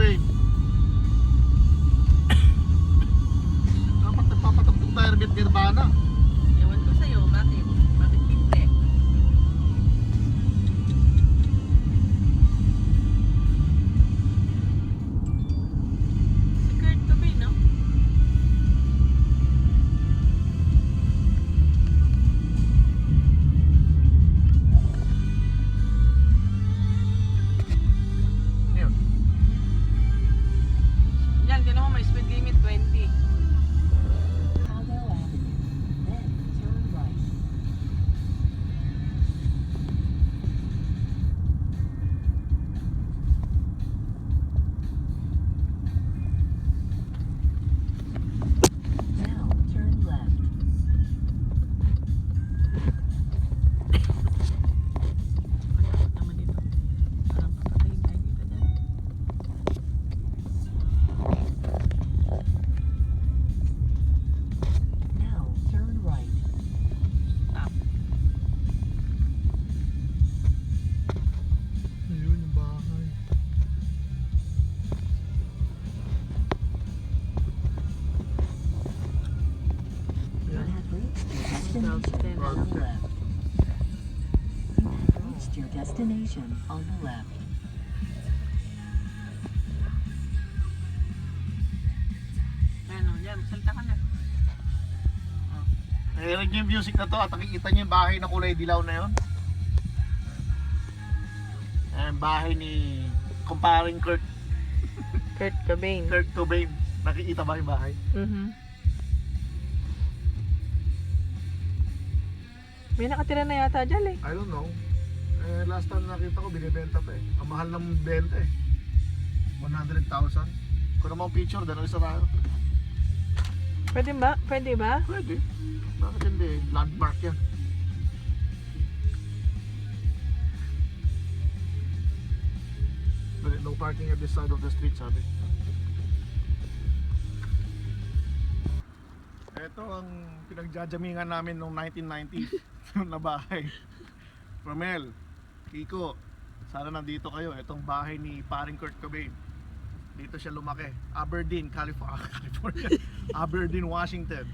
Cobain. Dapat nagpapatagpong tayo ng Nirvana. Ewan ko sa'yo, bakit? Bakit hindi? Si Kurt Cobain, no? Yun. Yan, tinan mo may speed limit 20. Powell Avenue, then turn right. Now turn left. Dapat naman dito. Parang papatayin tayo dito dyan. Now turn right. Stop. Ayun yung bahay. You have reached your destination Ten. on the left. You have reached your destination on the left. Ayan o, yan. Salta ka na. Narinig niyo yung music na to at nakikita niyo yung bahay na kulay dilaw na yun. Ayan, bahay ni kumparing Kurt Cobain. Cobain. Nakikita ba yung bahay? May nakatira na yata dyan eh. I don't know. Last time nakita ko, binibenta pa eh. Ang mahal ng benta eh. 100,000. Kung naman picture, dalawa isa tayo. Pwede ba? Pwede ba? Pwede. Bakit hindi? Landmark yan. No parking at this side of the street, sabi. Ito ang pinagjajamingan namin noong 1990s na bahay. Romel, Kiko, sana nandito kayo. Itong bahay ni paring Kurt Cobain. Dito siya lumaki. Aberdeen, California. Aberdeen, Washington.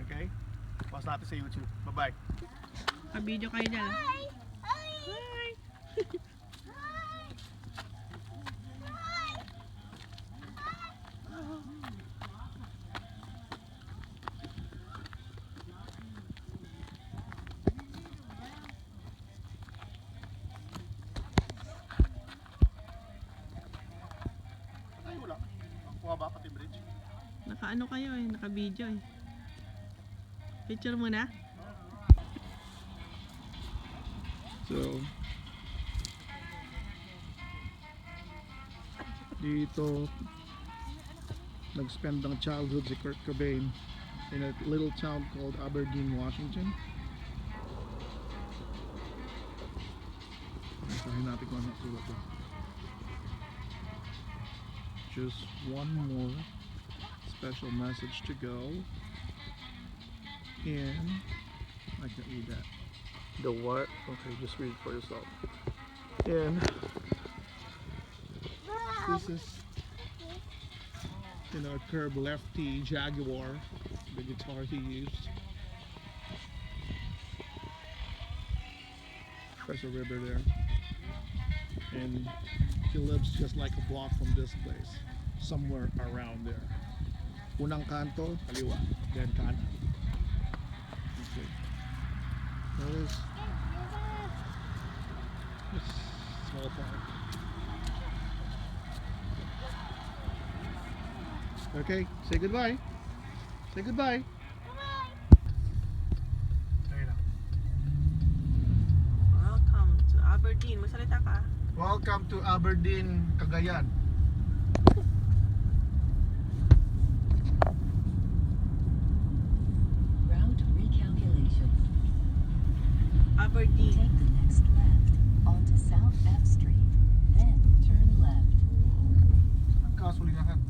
Okay? Post natin sa YouTube. Bye-bye. Ka-video kayo dyan. Hi! Ay, wala. Kuha ba pati bridge? Naka-ano kayo eh, naka-video eh. Picture mo na? So, dito nag-spend ng childhood si Kurt Cobain in a little town called Aberdeen, Washington. Basahin natin kung ano sulat doon. Just one more special message to go, and I can't read that. The what? Okay, just read it for yourself. And this is, you know, a curved lefty Jaguar, the guitar he used. There's a river there. And he lives just like a block from this place, somewhere around there. Unang kanto, kaliwa, then kanan. Okay. There is this small park. Okay, say goodbye. Say goodbye. Welcome to Aberdeen. Magsalita ka. Welcome to Aberdeen, Cagayan. Route recalculation. Aberdeen. Take the next left onto South F Street, then turn left. Ang kasulinahan.